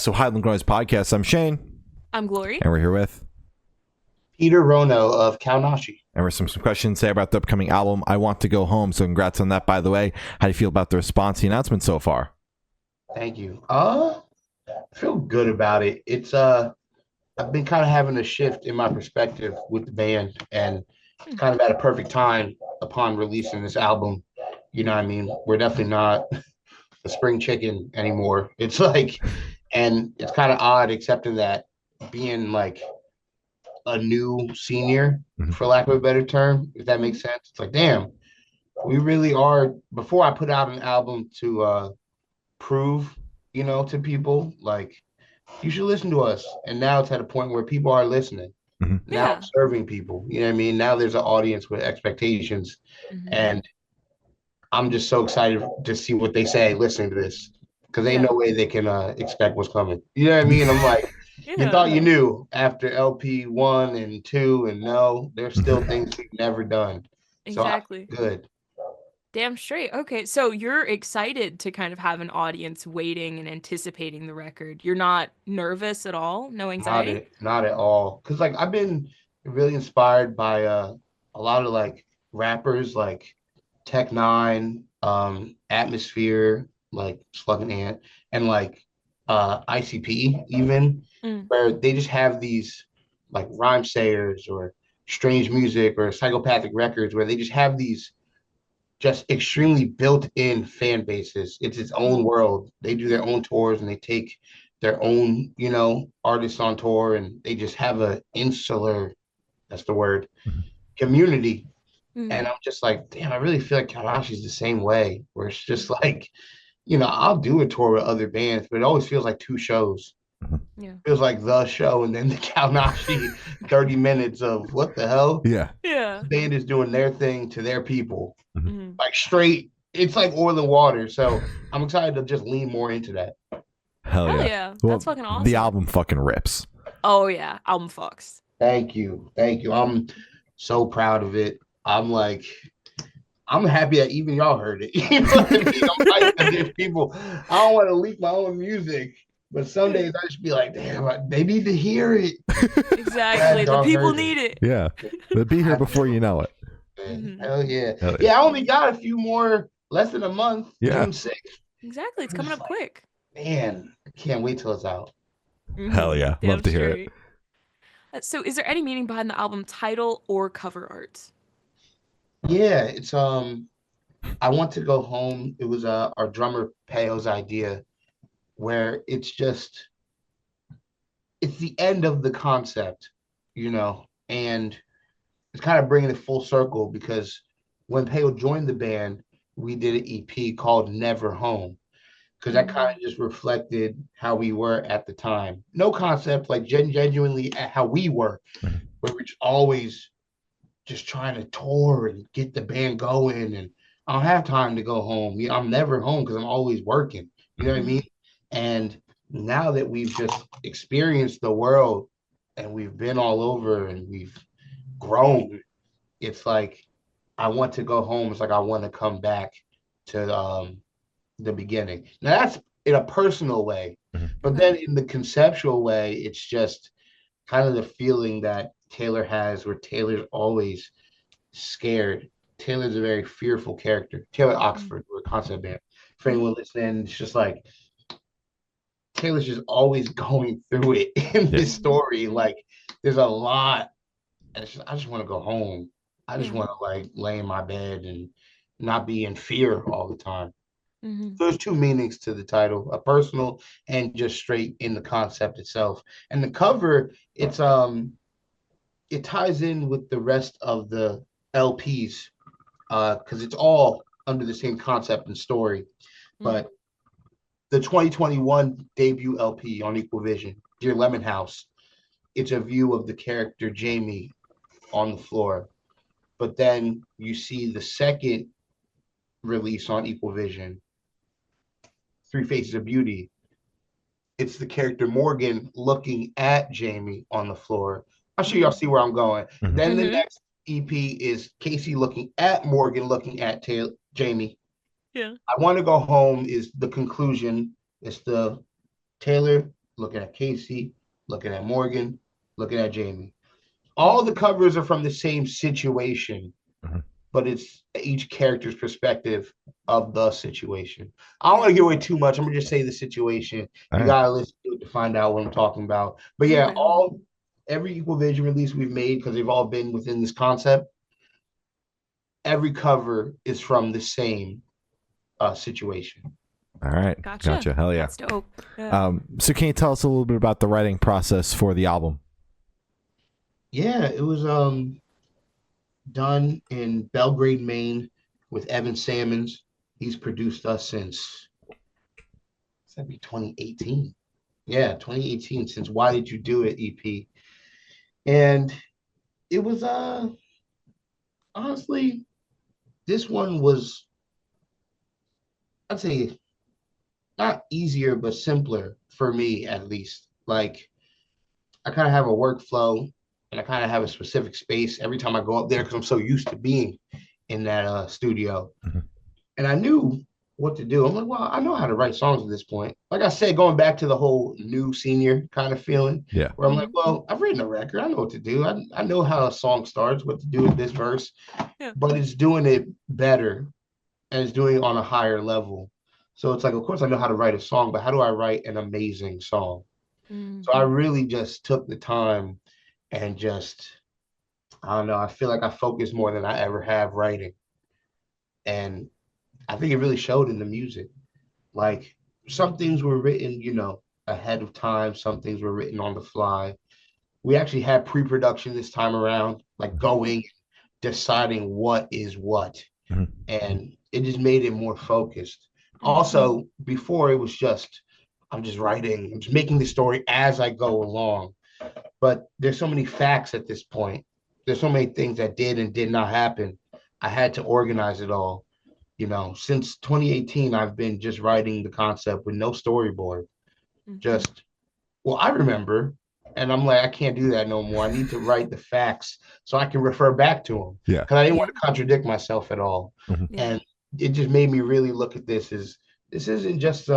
to Highland Grows Podcast. I'm Shane. I'm Glory. And we're here with Peter Rono of Kaonashi. And we're some questions today about the upcoming album, I Want to Go Home. So congrats on that, by the way. How do you feel about the response, the announcement so far? Thank you. I feel good about it. It's I've been kind of having a shift in my perspective with the band, and it's kind of at a perfect time upon releasing this album. You know what I mean? We're definitely not a spring chicken anymore. It's like, and it's kind of odd accepting that, being like a new senior, for lack of a better term, if that makes sense. It's like, damn, we really are. Before I put out an album to prove, to people, like, you should listen to us. And now it's at a point where people are listening. Now I'm serving people. You know what I mean? Now there's an audience with expectations. And I'm just so excited to see what they say listening to this. Because ain't no way they can expect what's coming. You know what I mean? I'm like, you thought you knew after LP 1 and 2, and no, there's still things we've never done. Exactly. So good. Damn straight. Okay, so you're excited to kind of have an audience waiting and anticipating the record. You're not nervous at all? No anxiety? Not at all. Because, like, I've been really inspired by a lot of, like, rappers like Tech Nine, Atmosphere, like Slug and Ant, and like ICP even, where they just have these like rhyme sayers or strange music or psychopathic records where they just have these just extremely built-in fan bases. It's its own world. They do their own tours and they take their own, artists on tour, and they just have a insular, that's the word, community. And I'm just like, damn, I really feel like Kaonashi's the same way, where it's just like, I'll do a tour with other bands, but it always feels like two shows. Yeah. Feels like the show and then the Kaonashi 30 minutes of what the hell? Yeah. Yeah. The band is doing their thing to their people. Like straight, it's like oil and water. So I'm excited to just lean more into that. Hell yeah. That's fucking awesome. The album fucking rips. Oh yeah, album fucks. Thank you. I'm so proud of it. I'm like, I'm happy that even y'all heard it. You know what I mean? I'm like, there's people, I don't want to leak my own music, but some days I just be like, damn, they need to hear it. Exactly. The people need it. Yeah. But be here before you know it. Hell yeah. Yeah, I only got a few more, less than a month. Yeah. June 6th. Exactly. It's coming up quick. Man, I can't wait till it's out. Hell yeah. Love to hear it. So is there any meaning behind the album title or cover art? Yeah, it's I Want to Go Home. It was our drummer Peo's idea, where it's the end of the concept, and it's kind of bringing it full circle, because when Peo joined the band, we did an EP called Never Home, because that kind of just reflected how we were at the time. No concept, like genuinely how we were, where we're just always just trying to tour and get the band going, and I don't have time to go home. I'm never home because I'm always working. You know what I mean? And now that we've just experienced the world and we've been all over and we've grown, it's like, I want to go home. It's like I want to come back to the beginning. Now that's in a personal way, but then in the conceptual way, it's just kind of the feeling that Taylor has, where Taylor's always scared. Taylor's a very fearful character. Taylor Oxford, we're a concept band. For anyone listening, it's just like Taylor's just always going through it in this story. Like, there's a lot. And I just want to go home. I just want to like lay in my bed and not be in fear all the time. So there's two meanings to the title, a personal and just straight in the concept itself. And the cover, it's it ties in with the rest of the LPs, because it's all under the same concept and story. But the 2021 debut LP on Equal Vision, Dear Lemon House, it's a view of the character Jamie on the floor. But then you see the second release on Equal Vision, Three Faces of Beauty. It's the character Morgan looking at Jamie on the floor. I'm sure y'all see where I'm going. Then the next EP is Casey looking at Morgan, looking at Jamie. Yeah. I Want to Go Home is the conclusion. It's the Taylor looking at Casey, looking at Morgan, looking at Jamie. All the covers are from the same situation, Mhm. but it's each character's perspective of the situation. I don't want to give away too much. I'm gonna just say the situation. All You right. gotta listen to it to find out what I'm talking about. But yeah, Okay. every Equal Vision release we've made, because they've all been within this concept, every cover is from the same situation. All right. Gotcha. Hell yeah. That's dope. Yeah. So can you tell us a little bit about the writing process for the album? Yeah, it was done in Belgrade, Maine, with Evan Sammons. He's produced us since that'd be 2018. Yeah, 2018, since Why Did You Do It EP. And it was honestly, this one was, I'd say, not easier but simpler for me, at least. Like, I kind of have a workflow and I kind of have a specific space every time I go up there, because I'm so used to being in that studio. Mhm. And I knew what to do. I'm like, well, I know how to write songs at this point. Like I said, going back to the whole new senior kind of feeling, Yeah. where I'm like, well, I've written a record. I know what to do. I know how a song starts, what to do with this verse, Yeah. but it's doing it better and it's doing it on a higher level. So it's like, of course, I know how to write a song, but how do I write an amazing song? So I really just took the time and just, I don't know, I feel like I focused more than I ever have writing. And I think it really showed in the music. Like, some things were written, ahead of time, some things were written on the fly. We actually had pre-production this time around, like going, deciding what is what. Mhm. And it just made it more focused. Also, before it was just, I'm just writing, I'm just making the story as I go along. But there's so many facts at this point. There's so many things that did and did not happen. I had to organize it all. Since 2018, I've been just writing the concept with no storyboard. Just, well, I remember, and I'm like, I can't do that no more. I need to write the facts so I can refer back to them, Yeah. because I didn't want to contradict myself at all. Mhm. Yeah. And it just made me really look at this as, this isn't just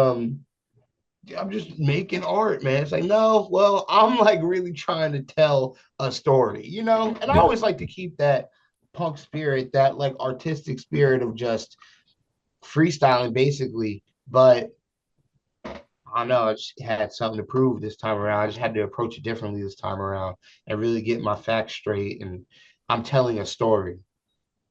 I'm just making art, man. It's like, no, well, I'm like really trying to tell a story, and I Yeah. always like to keep that punk spirit, that like artistic spirit of just freestyling basically. But I don't know, I just had something to prove this time around. I just had to approach it differently this time around and really get my facts straight. And I'm telling a story.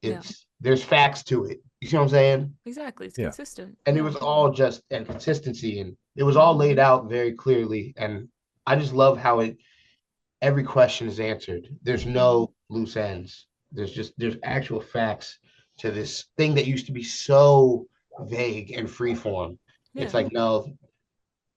Yeah. There's facts to it. You see what I'm saying? Exactly. It's Yeah. consistent. And it Yeah. was all just and consistency, and it was all laid out very clearly. And I just love how every question is answered. There's no loose ends. There's actual facts to this thing that used to be so vague and free form. It's Yeah. like, no,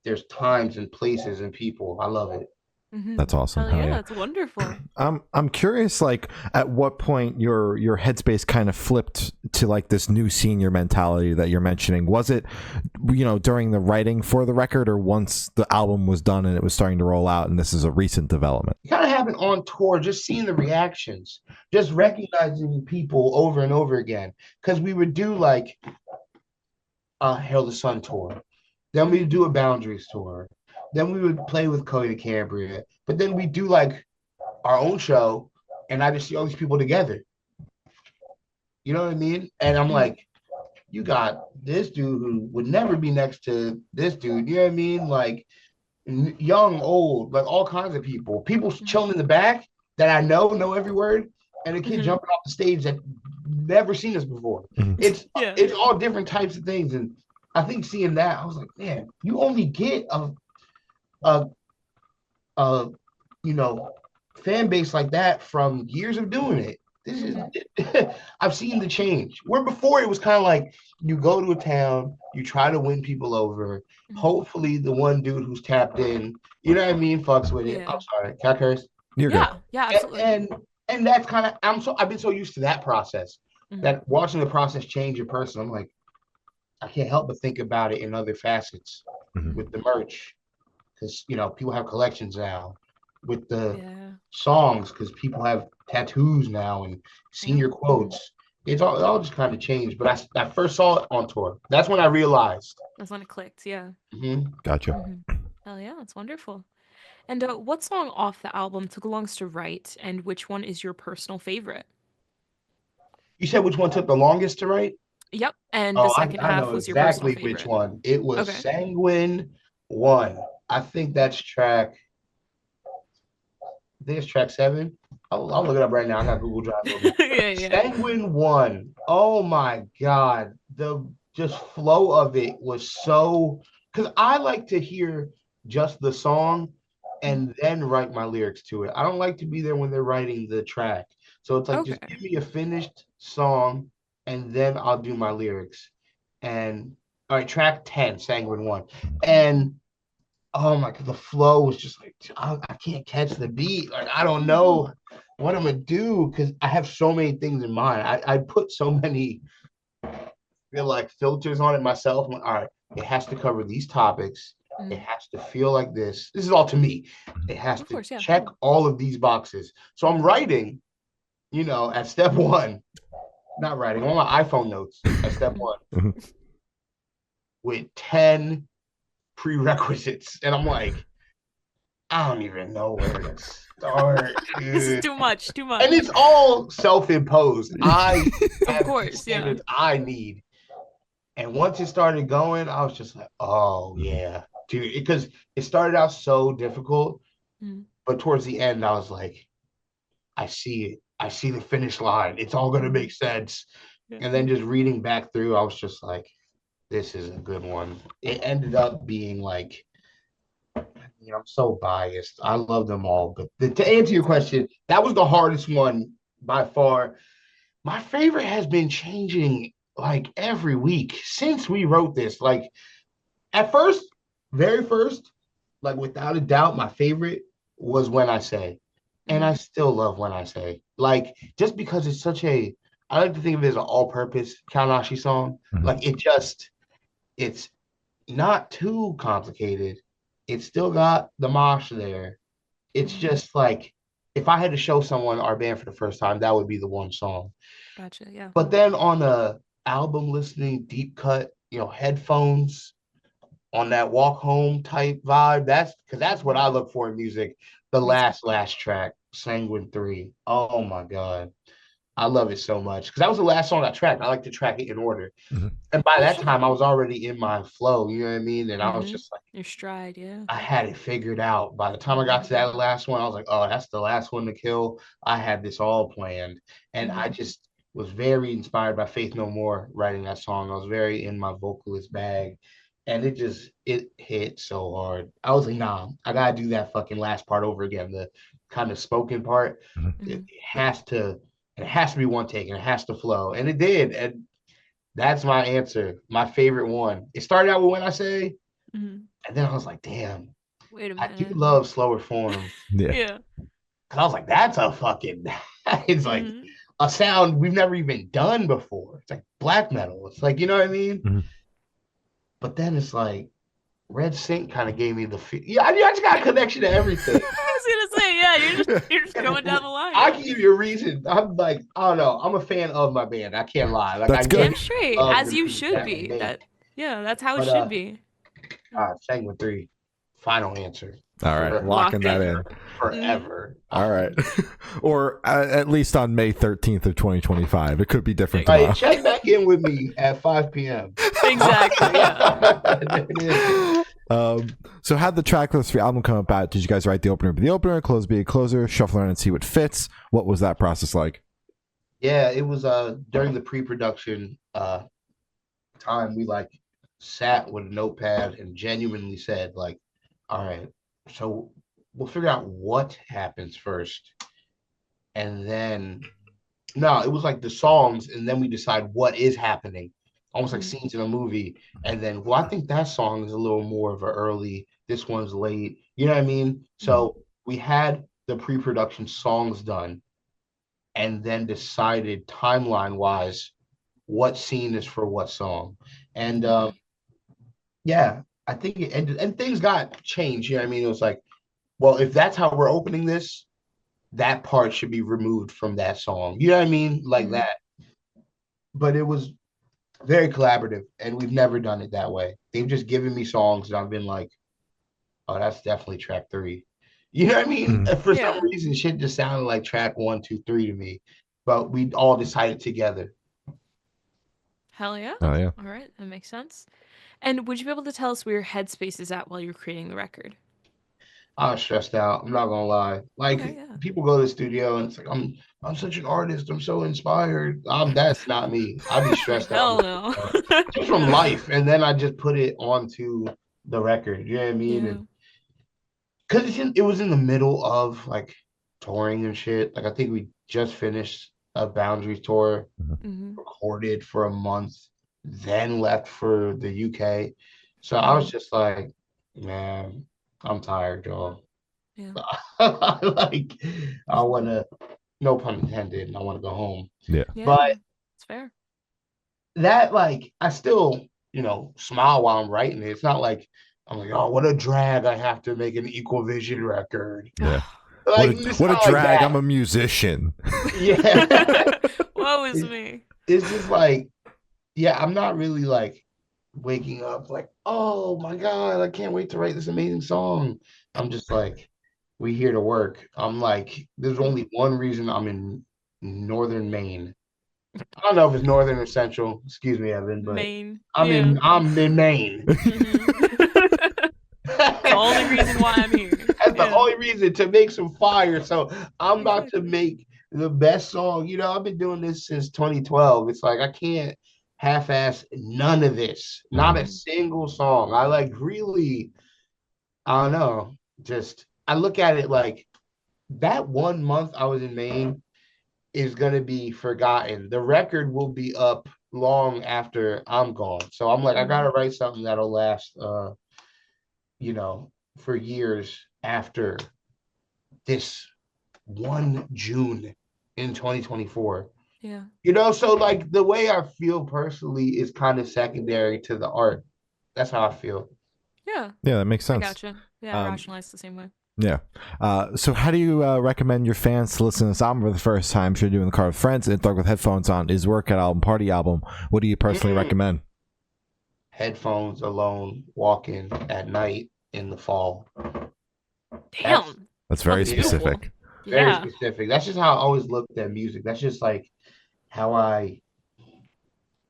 there's times and places and people. I love it. That's awesome. Hell Hell yeah, yeah. that's wonderful. I'm curious, like, at what point your headspace kind of flipped to like this new senior mentality that you're mentioning. Was it, during the writing for the record, or once the album was done and it was starting to roll out, and this is a recent development? It kind of happened on tour, just seeing the reactions, just recognizing people over and over again. Because we would do like a Hail the Sun tour, then we would do a Boundaries tour, then we would play with Cody Cambria, but then we do like our own show, and I just see all these people together. You know what I mean? And I'm like, you got this dude who would never be next to this dude. You know what I mean? Like, young, old, like all kinds of people. People chilling in the back that I know every word, and a kid jumping off the stage that never seen us before. It's all different types of things, and I think seeing that, I was like, man, you only get a fan base like that from years of doing it. This is I've seen the change. Where before it was kind of like you go to a town, you try to win people over. Hopefully the one dude who's tapped in, you know what I mean, fucks with it. I'm sorry, can I curse? You're good. Yeah, absolutely. And that's kind of I've been so used to that process that watching the process change in person, I'm like, I can't help but think about it in other facets with the merch, because people have collections now, with the songs, because people have tattoos now and senior quotes. It all just kind of changed. But I first saw it on tour. That's when I realized. That's when it clicked. Yeah. Gotcha. Hell yeah, that's wonderful. And what song off the album took the longest to write, and which one is your personal favorite? You said which one took the longest to write? Yep, and the Oh, second I half know was your personal exactly which favorite. one. It was Okay. Sanguine One. I think that's track. I think it's track 7. I'll look it up right now. I got Google Drive open. Yeah, yeah. Sanguine One. Oh my God. The just flow of it was so, because I like to hear just the song Mhm. and then write my lyrics to it. I don't like to be there when they're writing the track. So it's like, just Okay. give me a finished song and then I'll do my lyrics. And all right, track 10, Sanguine One. And oh my God, the flow was just like, I can't catch the beat. Like, I don't know what I'm gonna do because I have so many things in mind. I put so many feel like filters on it myself. I'm like, all right, it has to cover these topics. It Mhm. has to feel like this. This is all to me. It has Of to course, yeah. check all of these boxes. So I'm writing, at step one, not writing, on my iPhone notes at step Mhm. one with 10 prerequisites. And I'm like, I don't even know where to start, This is dude. too much, too And it's much. all self-imposed. I Of have the course, yeah. standards I need. And once it started going, I was just like, oh yeah, dude. Because it started out so difficult, Mhm. but towards the end, I was like, I see it. I see the finish line. It's all gonna Mhm. make sense. Yeah. And then just reading back through, I was just like, this is a good one. It ended up being like, I'm so biased. I love them all. But to answer your question, that was the hardest one by far. My favorite has been changing like every week since we wrote this. Like at first, very first, like without a doubt, my favorite was When I Say. And I Mhm. still love When I Say. Like just because it's such a, I like to think of it as an all-purpose Kaonashi song. Like it's not too complicated. It's still got the mosh there. It's Mhm. just like if I had to show someone our band for the first time, that would be the one song. Gotcha, yeah. But then on a album listening, deep cut, headphones on that walk home type vibe, that's because that's what I look for in music. The Me too. last track, Sanguine 3. Oh my God. I love it so much because that was the last song I tracked. I like to track it in order. And by Oh, that sure. time, I was already in my flow. You know what I mean? And I was Mhm. just like, Your stride, yeah. I had it figured out. By the time I got to that last one, I was like, oh, that's the last one to kill. I had this all planned. And I Mhm. just was very inspired by Faith No More writing that song. I was very in my vocalist bag. And it hit so hard. I was like, nah, I gotta do that fucking last part over again. The kind of spoken part. It Mhm. has to, it has to be one take and it has to flow. And it did. And that's my answer. My favorite one. It started out with When I Say, Mhm. and then I was like, damn. Wait a I do minute. love slower form. Yeah. Yeah. Cause I was like, that's a fucking, it's like Mhm. a sound we've never even done before. It's like black metal. It's like, you know what I mean? Mhm. But then it's like Red Sync kind of gave me the feel. Yeah, I just got a connection to everything. I was gonna say, yeah, you're just going down the line, I yeah. can give you a reason. I'm like, I don't know. I'm a fan of my band. I can't lie. Like I That's Damn good. genuinely straight. love the As you music should that we be. make. Yeah, that's how it But should be. Segment 3, final answer All right, for locking Locked that in. in. Hmm. forever. All right, or at least on May 13th of 2025. It could be different All right, tomorrow. check back in with me at 5 p.m. Exactly, yeah. There it is. So how'd the track list for your album come about? Did you guys write the opener be the opener, close be a closer, shuffle around and see what fits? What was that process like? Yeah, it was during the pre-production time we like sat with a notepad and genuinely said like, all right, so we'll figure out what happens first. And then no, it was like the songs, and then we decide what is happening, almost like Mhm. scenes in a movie. And then, well, I think that song is a little more of a early. This one's late. You know what I mean? So we had the pre-production songs done, and then decided timeline wise what scene is for what song. And Okay. yeah, I think it ended, and things got changed. You know what I mean? It was like, well, if that's how we're opening this, that part should be removed from that song. You know what I mean? Like Mhm. that. But it was very collaborative, and we've never done it that way. They've just given me songs, and I've been like, oh, that's definitely track 3. You know what I mean? Mm. For some Yeah. reason, shit just sounded like track 1, 2, 3 to me. But we all decided together. Hell yeah. Oh yeah. All right, that makes sense. And would you be able to tell us where your headspace is at while you're creating the record? I was stressed out. I'm not gonna lie. Okay, Like yeah. people go to the studio and it's like I'm such an artist. I'm so inspired. That's not me. I'd be stressed out in Hell the no. studio, just from life, and then I just put it onto the record. You know what I mean? Yeah. And because it was in the middle of like touring and shit. Like I think we just finished a Boundaries tour, Mm-hmm. recorded for a month, then left for the UK. So I was Mm-hmm. just like, man, I'm tired, y'all. Yeah. Like I want to, no pun intended, and I want to go home. Yeah. Yeah. But It's fair. that like I still, smile while I'm writing it. It's not like I'm like, oh, what a drag. I have to make an Equal Vision record. Yeah. Like it's What a not like drag! I'm that. a musician. Yeah. Woe is It- me. it's just like, yeah, I'm not really like waking up like, oh my God, I can't wait to write this amazing song. I'm just like, we here to work. I'm like, there's only one reason I'm in northern Maine. I don't know if it's northern or central. Excuse me, Evan, but Maine. I'm Yeah. in I'm in Maine. Mhm. It's the only reason why I'm here. That's the Yeah. only reason to make some fire. So I'm about to Exactly. make the best song. I've been doing this since 2012. It's like I can't half-ass none of this. Not a Mhm. single song. I like really, I don't know. Just I look at it like that 1 month I was in Maine is gonna be forgotten. The record will be up long after I'm gone. So I'm like, I gotta Mhm. write something that'll last you know, for years after this 1 June in 2024. Yeah. So like the way I feel personally is kind of secondary to the art. That's how I feel. Yeah. Yeah, that makes I sense. gotcha. Yeah, I Um, rationalize the same way. Yeah. So how do you recommend your fans to listen to this album for the first time? Should do in the car with friends and talk with headphones on? His workout album, party album. What do you personally Mm. recommend? Headphones alone, walking at night in the fall. That's Damn. That's very Sounds beautiful. beautiful. specific. Very Yeah. specific. That's just how I always looked at music. That's just like how I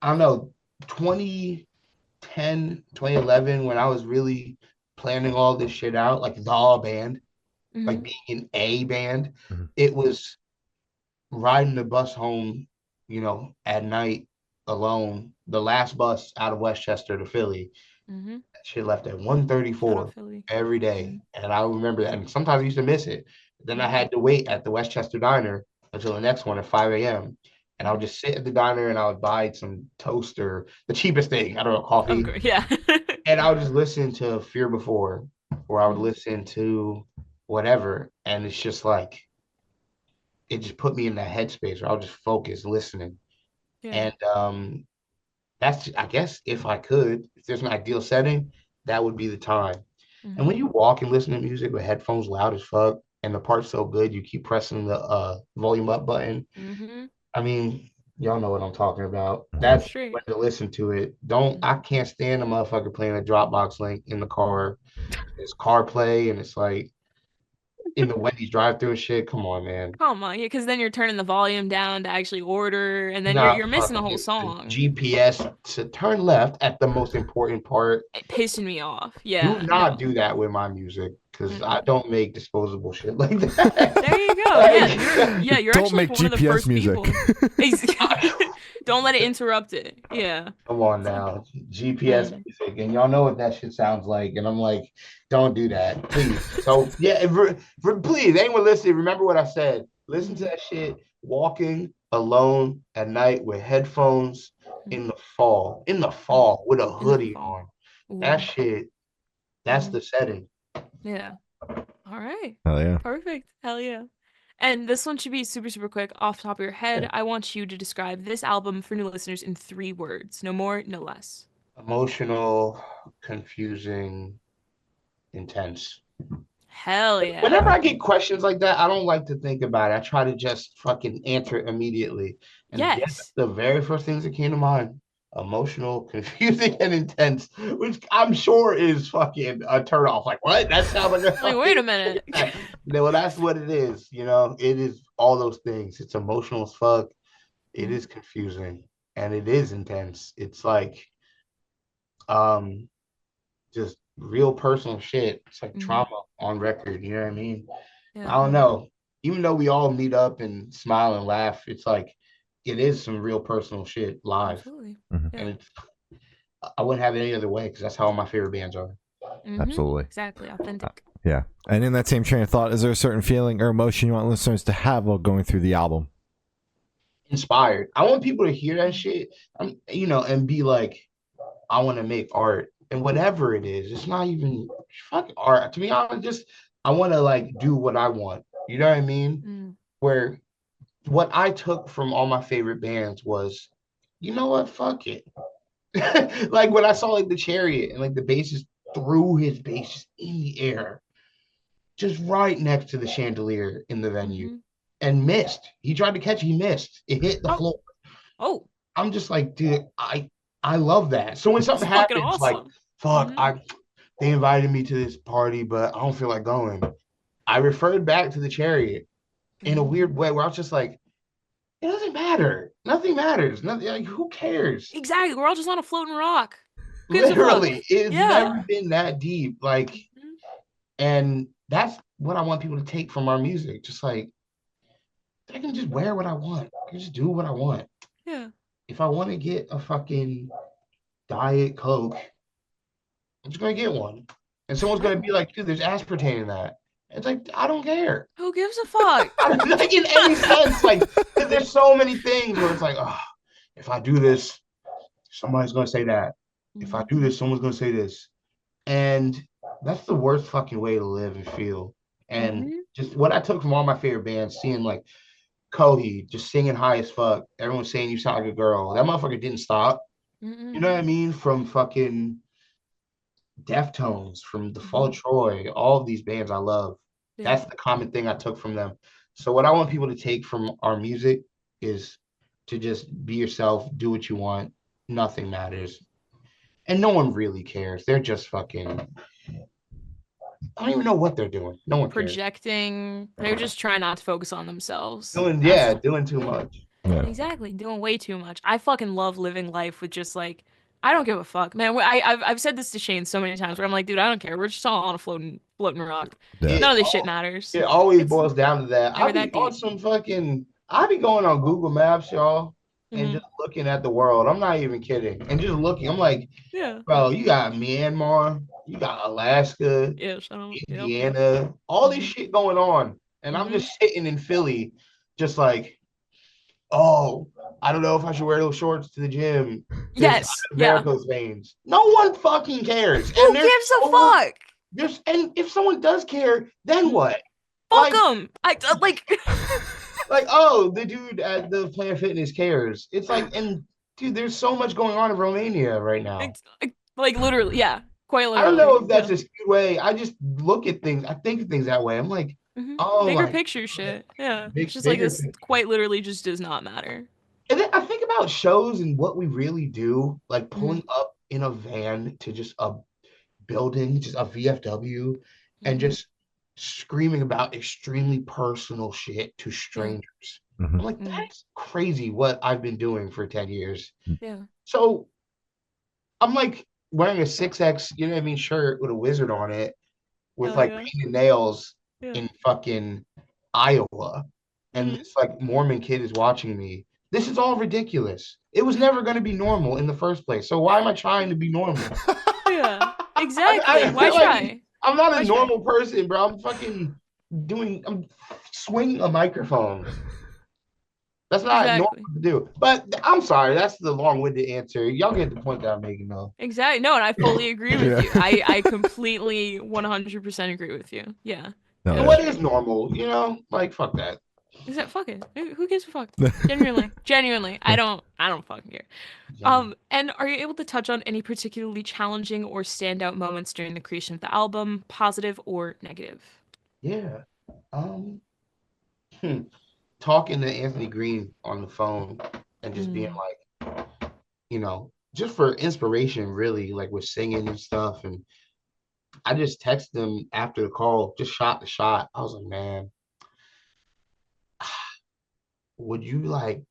don't know, 2010, 2011, when I was really planning all this shit out, like the band, like Hmm. being in a band, Mhm. it was riding the bus home, at night alone, the last bus out of Westchester to Philly. Hmm. That shit left at Shout out 1:34 Philly. every Hmm. day. And I remember that. And sometimes I used to miss it. Then I Hmm. had to wait at the Westchester Diner until the next one at 5 a.m. And I would Hmm. just sit at the diner and I would buy some toast or the cheapest thing, I don't know, coffee. Okay. Yeah. And I would just listen to Fear Before, or I would Mhm. listen to whatever. And it's just like, it just put me in that headspace where I'll just focus listening. Yeah. And that's, I guess, if there's an ideal setting, that would be the time. And when Hmm. you walk and listen to music with headphones loud as fuck, and the part's so good, you keep pressing the volume up button. Hmm. I mean, y'all know what I'm talking about. For That's when straight. to listen to it. Mhm. I can't stand a motherfucker playing a Dropbox link in the car. It's CarPlay, and it's like in the Wendy's drive-through and shit. Come on, man. Come on, yeah, because then you're turning the volume down to actually order, and then you're Not you're missing the fucking whole the song. GPS to turn left at the most important part. It pissing me off. Do Yeah, not no. do that with my music because I Mm-mm. don't make disposable shit like that. There you go. Yeah, you're Like, yeah, you're Don't actually like make one of the GPS first music. people. Don't let it interrupt it. Yeah. come on So, now, GPS mm, music, and y'all know what that shit sounds like. And I'm like, don't do that, please. So yeah, please, anyone listening, remember what I said. Listen to mhm, that shit walking alone at night with headphones mhm. in the fall. In the Oh, fall with a in the hoodie fall. on. That Ooh. shit, that's Hmm. the setting. Yeah. All right. Hell yeah. Perfect. Hell yeah. And this one should be super, super quick. Off the top of your Yeah. head, I want you to describe this album for new listeners in 3 words. No more, no less. Emotional, confusing, intense. Hell yeah. Whenever I get questions like that, I don't like to think about it. I try to just fucking answer it immediately. And yeah, that's Yes. the very first things that came to mind. emotional, confusing, and intense, which I'm sure is fucking a turn off. Like, what? That sounds like a Like, wait a minute. well, that's what it is. It is all those things. It's emotional as fuck. It is confusing and it is intense. It's like um just real personal shit. It's like trauma on record. You know what I mean? I Yeah. don't know. Even though we all meet up and smile and laugh, it's like it is some real personal shit live. Absolutely. Mhm. Yeah. And I wouldn't have it any other way because that's how all my favorite bands are. Absolutely. Exactly. Authentic. Yeah. And in that same train of thought, is there a certain feeling or emotion you want listeners to have while going through the album? Inspired. I want people to hear that shit, and be like, I want to make art. And whatever it is, it's not even fucking art. To be honest, just I want to like do what I want. You know what I mean? Where what I took from all my favorite bands was, you know what? Fuck it. Like when I saw like the Chariot and like the bassist threw his bass in the air, just right next to the chandelier in the venue, and missed. He tried to catch, he missed. It hit the floor. Oh. I'm just like, dude, I love that. So when something That's fucking happens, like, awesome. fuck, they invited me to this party, but I don't feel like going. I referred back to the Chariot in a weird way where I was just like, it doesn't matter. Nothing matters. Nothing. Like, who cares? Exactly. We're all just on a floating rock. Who gives a Literally, fuck? it's never been that deep. Like, and that's what I want people to take from our music. Just like, I can just wear what I want. I can just do what I want. Yeah. If I want to get a fucking Diet Coke, I'm just gonna get one. And someone's gonna be like, dude, there's aspartame in that. It's like, I don't care. Who gives a fuck? Like in any sense, like there's so many things where it's like, oh, if I do this, somebody's gonna say that. If I do this, someone's gonna say this. And that's the worst fucking way to live and feel. And just what I took from all my favorite bands, seeing like Kohi just singing high as fuck. Everyone saying you sound like a girl. That motherfucker didn't stop. You know what I mean? From fucking Deftones, from the Fall Troy, all of these bands I love. That's the common thing I took from them. So what I want people to take from our music is to just be yourself, do what you want. Nothing matters. And no one really cares. They're just fucking, I don't even know what they're doing. No one cares. Projecting. They're just trying not to focus on themselves. Doing too much. Yeah. Exactly. Doing way too much. I fucking love living life with just like, I don't give a fuck, man. I've said this to Shane so many times where I'm like, dude, I don't care. We're just all on a floating rock. Yeah. None of this shit matters. It always boils down to that. never I be that on deep. some fucking, I be going on Google Maps, y'all, and just looking at the world. I'm not even kidding. And just looking, I'm like, Yeah. bro, you got Myanmar, you got Alaska, Yeah. So, Indiana, all this shit going on. And I'm just sitting in Philly, just like, oh, I don't know if I should wear those shorts to the gym. Yes. Yeah. Varicose veins. No one fucking cares. Who gives a fuck? And if someone does care, then what? Fuck them. Like, like, oh, the dude at the Planet Fitness cares. It's like, and dude, there's so much going on in Romania right now. like literally, yeah, quite literally. I don't know if that's a skewed way. I just look at things. I think of things that way. I'm like, oh, bigger like, picture shit. Yeah, it's just like this. Quite literally, just does not matter. And then I think about shows and what we really do, like pulling up in a van to just a building, just a VFW, and just screaming about extremely personal shit to strangers. I'm like, that's crazy what I've been doing for 10 years. Yeah. So I'm like wearing a 6X, you know what I mean, shirt with a wizard on it with like painted nails in fucking Iowa. And this like Mormon kid is watching me. This is all ridiculous. It was never going to be normal in the first place. So why am I trying to be normal? Yeah, exactly. Why try? I'm not a normal person, bro. I'm fucking I'm swinging a microphone. That's not normal to do. But I'm sorry, that's the long-winded answer. Y'all get the point that I'm making, though. Exactly. No, and I fully agree with you. I completely 100% agree with you. Yeah. And what is normal? You know, like fuck that. Is that fuck it? Who gives a fuck? Genuinely, I don't fucking care. And are you able to touch on any particularly challenging or standout moments during the creation of the album, positive or negative? Yeah. Talking to Anthony Green on the phone and just being like, you know, just for inspiration, really, like with singing and stuff. And I just texted him after the call, just shot the shot. I was like, man, would you like,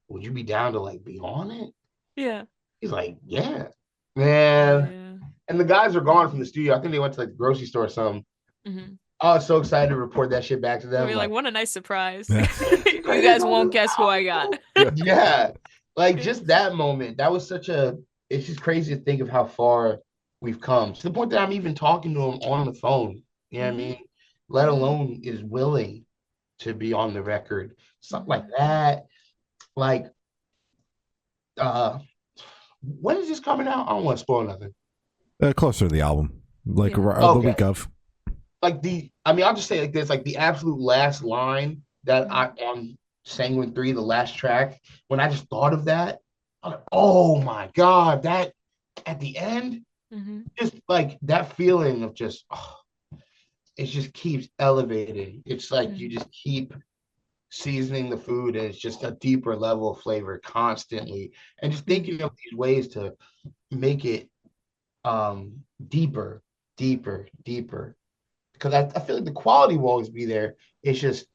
would you be down to like be on it? Yeah. He's like, yeah, Oh man. yeah. And the guys are gone from the studio. I think they went to like the grocery store or something. Mm-hmm. I was so excited to report that shit back to I them. mean, like, Like, what a nice surprise. Yeah. You guys won't guess who I got. yeah, like Yeah. just that moment. That was such a. It's just crazy to think of how far we've come to the point that I'm even talking to him on the phone. You know what I Mhm. mean? Let Yeah. alone is willing to be on the record. Something like Mhm. that. Like, when is this coming out? I don't want to spoil nothing. Closer to the album, like Yeah. the Okay. week of. Like I mean, I'll just say like this, like the absolute last line that I on Sanguine 3, the last track, when I just thought of that, I'm like, oh my God, that at the end, Mm-hmm. just like that feeling of just, it just keeps elevating. It's like you just keep seasoning the food and it's just a deeper level of flavor constantly. And just thinking of these ways to make it deeper, deeper. Because I feel like the quality will always be there. It's just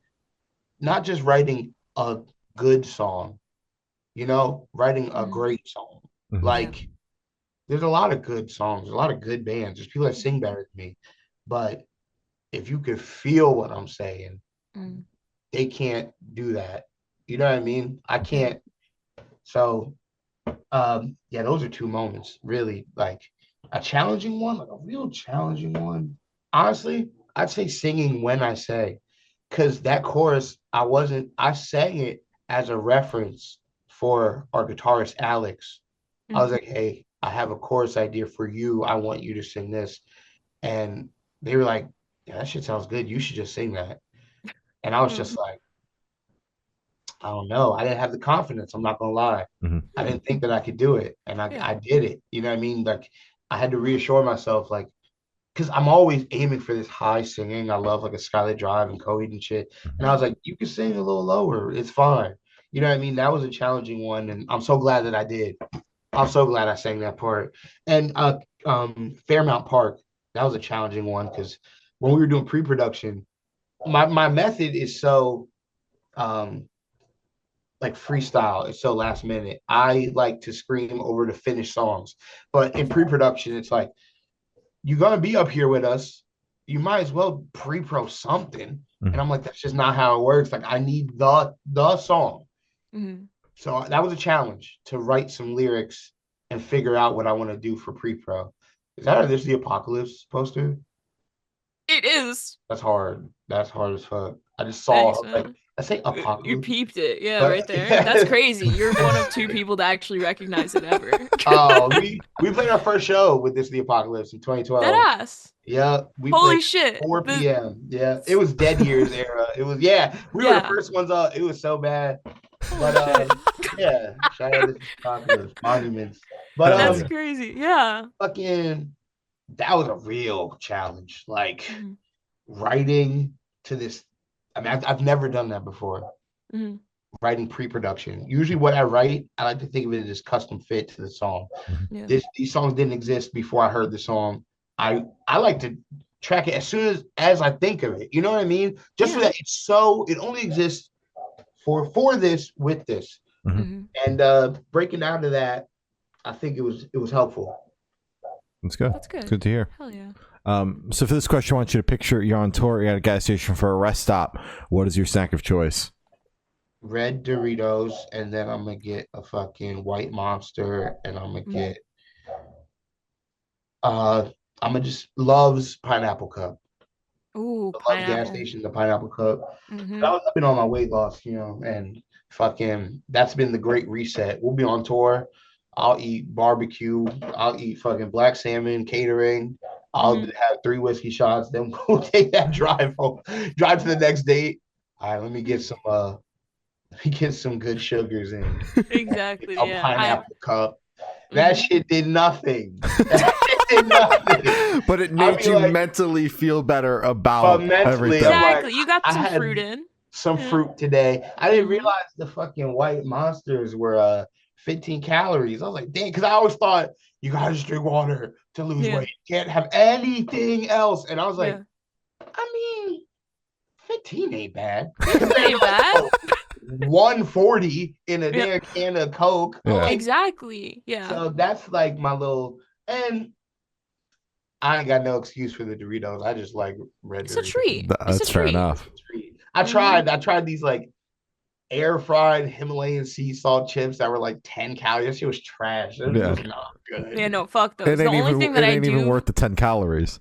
not just writing a good song, writing a great song. Mhm. Like there's a lot of good songs, a lot of good bands. There's people that sing better than me. But if you could feel what I'm saying, they can't do that. You know what I mean? I can't. So yeah, those are two moments, really. Like a challenging one, like a real challenging one. Honestly, I'd say singing When I Say, because that chorus, I sang it as a reference for our guitarist Alex. I was like, hey, I have a chorus idea for you. I want you to sing this. And they were like, yeah, that shit sounds good. You should just sing that. And I was just like, I don't know. I didn't have the confidence. I'm not gonna lie. Mhm. I didn't think that I could do it, and I did it. You know what I mean? Like I had to reassure myself, like, because I'm always aiming for this high singing. I love like a Skylit Drive and Coheed and shit. And I was like, you can sing a little lower. It's fine. You know what I mean? That was a challenging one, and I'm so glad that I did. I'm so glad I sang that part. And Fairmount Park, that was a challenging one because when we were doing pre-production, my method is so um like freestyle. It's so last minute. I like to scream over the finished songs. But in pre-production, it's like, you're gonna be up here with us. You might as well pre-pro something. And I'm like, that's just not how it works. Like I need the song. So that was a challenge to write some lyrics and figure out what I want to do for pre-pro. Is that this the Apocalypse poster? It is. That's hard. That's hard as fuck. I just saw Thanks, like man. I say You Apocalypse. peeped it. Yeah, But- right there. That's crazy. You're one of two people to actually recognize it ever. Oh, we played our first show with this the Apocalypse in 2012. That ass. Yeah, we Holy played shit. 4 p.m. Yeah, it was Dead Years era. It was we were the first ones up. It was so bad. But yeah, shout out to the Apocalypse Monuments. But that's crazy. Yeah. fucking that was a real challenge. Like writing to this. I mean, I've never done that before. Writing pre-production. Usually what I write, I like to think of it as custom fit to the song. Yeah. These songs didn't exist before I heard the song. I like to track it as soon as I think of it. You know what I mean? Just so that it only exists for this with this. And breaking down to that, I think it was helpful. That's good. That's good. It's good to hear. Hell yeah. So for this question, I want you to picture you're on tour, you're at a gas station for a rest stop. What is your snack of choice? Red Doritos, and then I'm gonna get a fucking white Monster, and I'm gonna get I'm gonna just Love's Pineapple Cup. Ooh, I love gas station, the Pineapple Cup. I've been on my weight loss, and fucking that's been the great reset. We'll be on tour. I'll eat barbecue. I'll eat fucking black salmon catering. I'll have 3 whiskey shots. Then we'll take that drive home, drive to the next date. All right, let me get some good sugars in. Exactly. A Yeah. pineapple cup. That shit did nothing. That shit did nothing. But it made you mentally feel better about everything. Exactly. Like, you got some fruit in. Some fruit today. I didn't realize the fucking white Monsters were 15 calories. I was like, dang, because I always thought you gotta just drink water to lose Yeah. weight. You can't have anything else. And I was like, Yeah. I mean, 15 ain't bad. It ain't bad. 140 in a Yeah. damn can of Coke. I'm Yeah. like, Exactly. Yeah. so that's like my little, and I ain't got no excuse for the Doritos. I just like red It's a Doritos. treat. That's It's a fair treat. enough. I tried these like air fried Himalayan sea salt chips that were like 10 calories. That shit was trash. It was not good. Yeah, no, fuck It those. The ain't only even, thing that it I ain't even do. worth the 10 calories.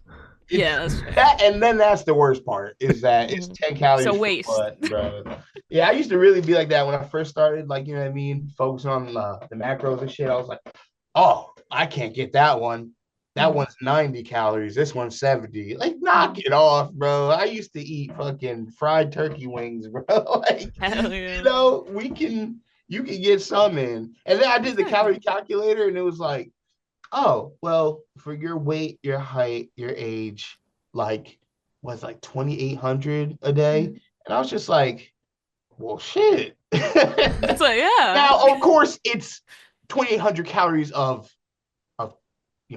Yeah, that's fair. That, and then that's the worst part is that it's 10 calories. So for waste. what, bro? Yeah, I used to really be like that when I first started, like, you know what I mean? Focus on the macros and shit. I was like, oh, I can't get that one. That one's 90 calories. This one's 70. Like, knock it off, bro. I used to eat fucking fried turkey wings, bro. Like, Hell yeah. you know, you can get some in. And then I did the calorie calculator and it was like, oh, well, for your weight, your height, your age, like, was like 2,800 a day. And I was just like, well, shit. It's like, yeah. Now, of course, it's 2,800 calories of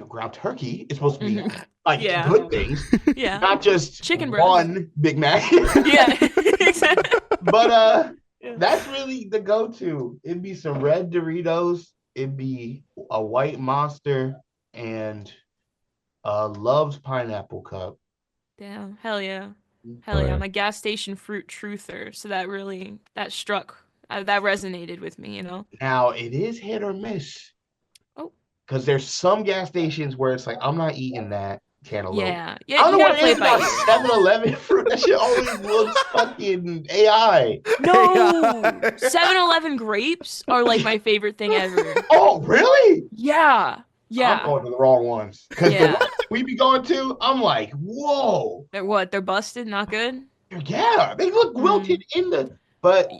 ground turkey. It's supposed to be like good things. Yeah. Not just Chicken breast. one Big Mac. Yeah. Exactly. But that's really the go-to. It'd be some red Doritos. It'd be a white Monster and Love's Pineapple Cup. Damn. Hell yeah. Oh, yeah. I'm a gas station fruit truther, so that resonated with me, you know? Now, it is hit or miss. Oh. Because there's some gas stations where it's like, I'm not eating that cantaloupe. Yeah. Yeah, I don't you know gotta what play it is it by about ear. 7-Eleven fruit. That shit always looks fucking AI. No! 7-Eleven grapes are like my favorite thing ever. Oh, really? Yeah. Yeah. I'm going to the wrong ones. Because the Yeah. ones that we be going to, I'm like, whoa. They're what? They're busted? Not good? Yeah, they look wilted in the, but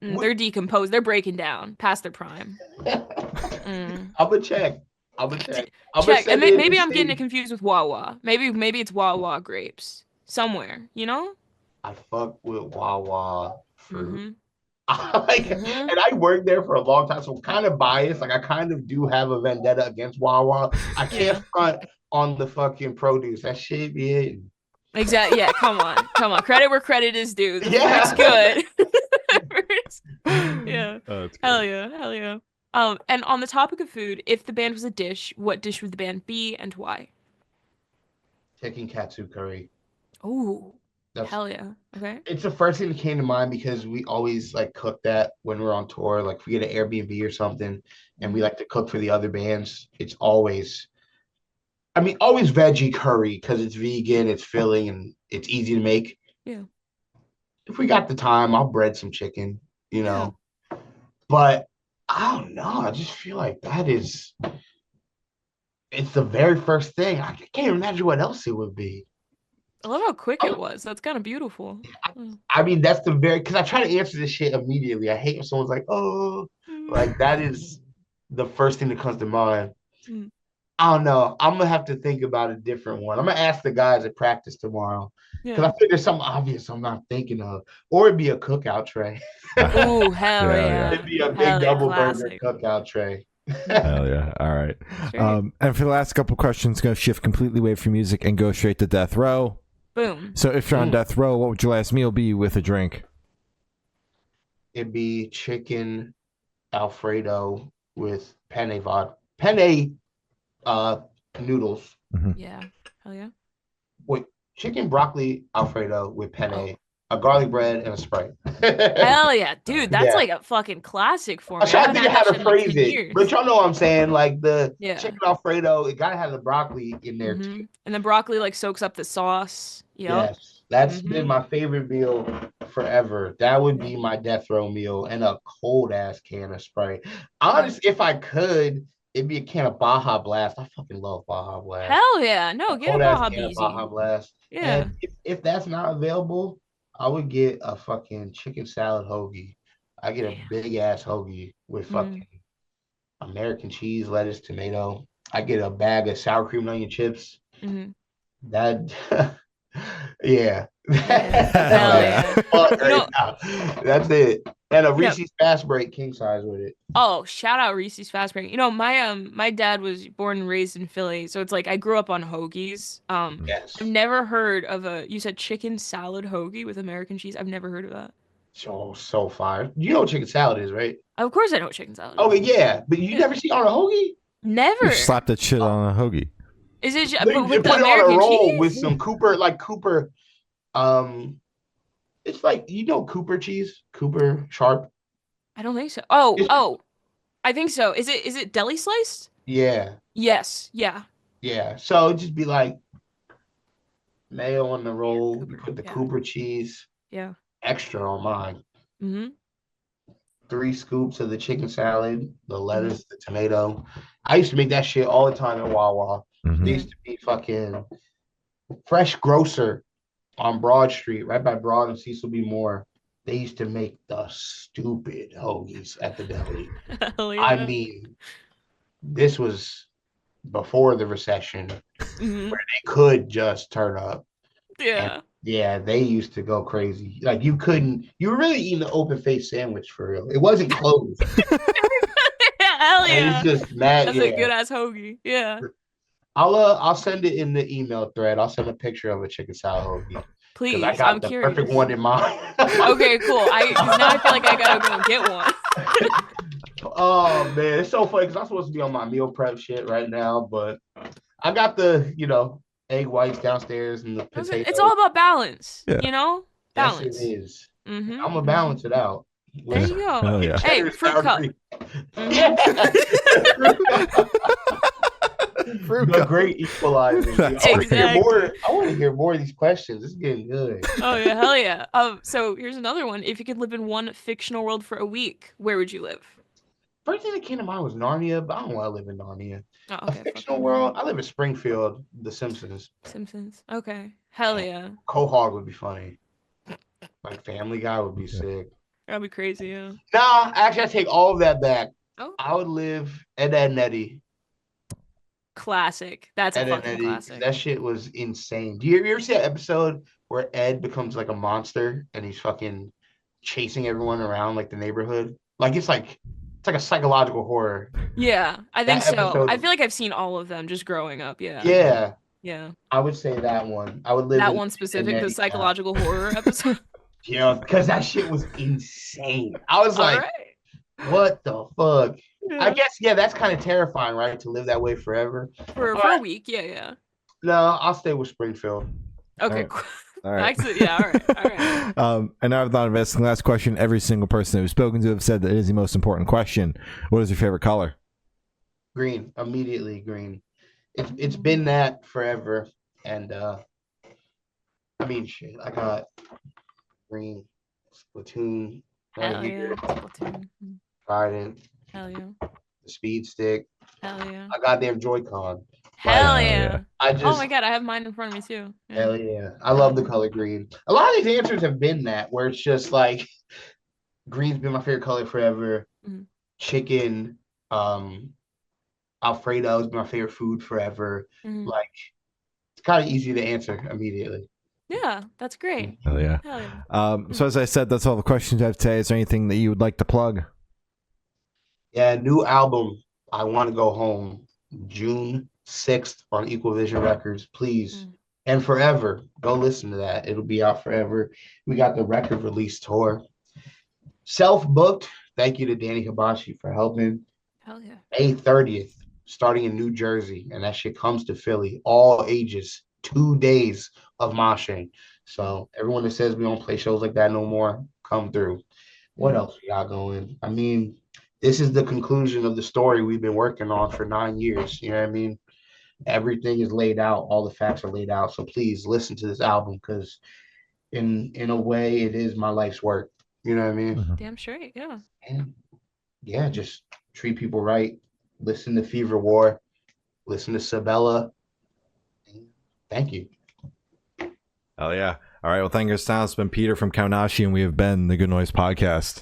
they're decomposed. They're breaking down past their prime. I'm gonna check. Check. And maybe I'm getting it confused with Wawa. Maybe it's Wawa grapes somewhere. You know? I fuck with Wawa fruit. Mm-hmm. And I worked there for a long time, so I'm kind of biased. Like I kind of do have a vendetta against Wawa. I can't front on the fucking produce. That shit be hitting. Exactly. Yeah. Come on. Credit where credit is due. Yeah. It's good. Yeah. Oh, Hell yeah. And on the topic of food, if the band was a dish, what dish would the band be and why? Chicken katsu curry. Oh, hell yeah. Okay. It's the first thing that came to mind because we always like cook that when we're on tour. Like if we get an Airbnb or something and we like to cook for the other bands, it's always veggie curry because it's vegan, it's filling, and it's easy to make. Yeah. If we got the time, I'll bread some chicken, you know. But I don't know. I just feel like it's the very first thing. I can't imagine what else it would be. I love how quick it was. That's kind of beautiful. I mean, that's because I try to answer this shit immediately. I hate when someone's like, oh, like that is the first thing that comes to mind. I don't know. I'm going to have to think about a different one. I'm going to ask the guys at practice tomorrow. Because I think there's something obvious I'm not thinking of. Or it'd be a cookout tray. Oh, hell yeah. It'd be a big double burger cookout tray. Hell yeah. All right. And for the last couple questions, going to shift completely away from music and go straight to death row. Boom. So if you're on death row, what would your last meal be with a drink? It'd be chicken Alfredo with penne noodles. Yeah. Hell yeah. Wait, chicken broccoli Alfredo with penne, a garlic bread, and a Sprite. Hell yeah, dude, that's like a fucking classic for me. I'm trying to think of how to phrase it, but y'all know what I'm saying. Like the chicken Alfredo, it gotta have the broccoli in there too. And the broccoli like soaks up the sauce. Yes, that's been my favorite meal forever. That would be my death row meal, and a cold ass can of Sprite. Honestly, if I could, it'd be a can of Baja Blast. I fucking love Baja Blast. Hell yeah, no, get a Baja Blast. Baja Blast. Yeah. And if that's not available, I would get a fucking chicken salad hoagie. I get a big ass hoagie with fucking American cheese, lettuce, tomato. I get a bag of sour cream and onion chips. That, yeah. Hell yeah. That's it. And a Reese's Fast Break king size with it. Oh, shout out Reese's Fast Break. You know, my dad was born and raised in Philly, so it's like I grew up on hoagies. Yes. I've never heard of you said chicken salad hoagie with American cheese. I've never heard of that. So fire. You know what chicken salad is, right? Of course I know what chicken salad is. Okay, yeah. But you never see on a hoagie? Never. You slap that shit on a hoagie. Is it They but with put the it on a American roll cheese? with some Cooper, it's like, Cooper cheese? Cooper sharp? I don't think so. Oh, I think so. Is it deli sliced? Yeah. Yes. Yeah. Yeah. So it'd just be like mayo on the roll, Cooper, you put the yeah. Cooper cheese, Yeah. extra on mine. Mm-hmm. 3 scoops of the chicken salad, the lettuce, the tomato. I used to make that shit all the time at Wawa. Mhm. There used to be fucking Fresh Grocer on Broad Street, right by Broad and Cecil B. Moore. They used to make the stupid hoagies at the deli. Hell yeah. I mean, this was before the recession Mhm. where they could just turn up. Yeah. And yeah, they used to go crazy. Like you were really eating an open face sandwich for real. It wasn't closed. Hell yeah. It's just mad. That's a good ass hoagie. Yeah. I'll send it in the email thread. I'll send a picture of a chicken salad hoagie. Please, I got I'm the curious. perfect one in mind. Okay, cool. Because now I feel like I gotta go get one. Oh man, it's so funny because I'm supposed to be on my meal prep shit right now, but I got the egg whites downstairs and the potatoes. It's all about balance. Yeah. You know, Yes, balance. it is. Mm-hmm. I'm gonna balance it out. There you go. Hell yeah. Hey, Cheddar, fruit sour cup. cream. Mhm. Fruit The cup. great equalizer. dude. That's I want to hear Exactly. more. I want to hear more of these questions. This is getting good. Oh yeah, hell yeah. So here's another one. If you could live in one fictional world for a week, where would you live? First thing that came to mind was Narnia, but I don't want to live in Narnia. Oh, A okay. fuck fictional that. world. I live in Springfield, The Simpsons. Simpsons. Okay. Hell yeah. Quahog would be funny. Like Family Guy would be sick. That'd be crazy. Yeah. Nah, actually, I take all of that back. Oh. I would live Ed, Edd n Eddy. Classic. That's a Ed, Edd n fucking Eddy. classic. That shit was insane. Do you ever see that episode where Ed becomes like a monster and he's fucking chasing everyone around like the neighborhood? Like it's like a psychological horror. Yeah, I think That so. episode- I feel like I've seen all of them just growing up. Yeah. Yeah, Yeah. I would say that one. I would live That in one Ed, specific, Edd n the Eddy. psychological horror episode. Yeah, because that shit was insane. I was All like, right. what the fuck? I Yeah. guess, yeah, that's kind of terrifying, right? To live that way forever. For a week. Yeah, yeah. No, I'll stay with Springfield. Okay, right. cool. All right. Actually, yeah, all right. All right. And now I've thought of asking the last question. Every single person that we've spoken to have said that it is the most important question. What is your favorite color? Green, immediately green. It's been that forever. And I mean shit. I got green, Splatoon, right Hell here, yeah. Splatoon. Trident, Hell yeah. the Speed Stick, Hell yeah. a goddamn Joy-Con. Hell yeah. yeah. I just Oh my god, I have mine in front of me too. Yeah. hell yeah. I love the color green. A lot of these answers have been that where it's just like green's been my favorite color forever. Mhm. Chicken, Alfredo's been my favorite food forever. Mhm. Like it's kind of easy to answer immediately. Yeah, that's great. Hell yeah. Hell yeah. So as I said, that's all the questions I have today. Is there anything that you would like to plug? Yeah, new album. I Want to Go Home, June 6th on Equal Vision Records. Please. Mm. And forever. Go listen to that. It'll be out forever. We got the record release tour. Self-booked. Thank you to Danny Hibachi for helping. Hell yeah. May 30th, starting in New Jersey. And that shit comes to Philly. All ages. 2 days of moshing. So everyone that says we don't play shows like that no more, come through. What else we got going? I mean, this is the conclusion of the story we've been working on for 9 years. You know what I mean? Everything is laid out. All the facts are laid out. So please listen to this album because in a way it is my life's work. You know what I mean? Damn straight. Yeah. And yeah, just treat people right. Listen to Fever War. Listen to Sabella. Thank you. Hell yeah. All right. Well, thank you, Sal. It's been Peter from Kaonashi, and we have been the Good Noise Podcast.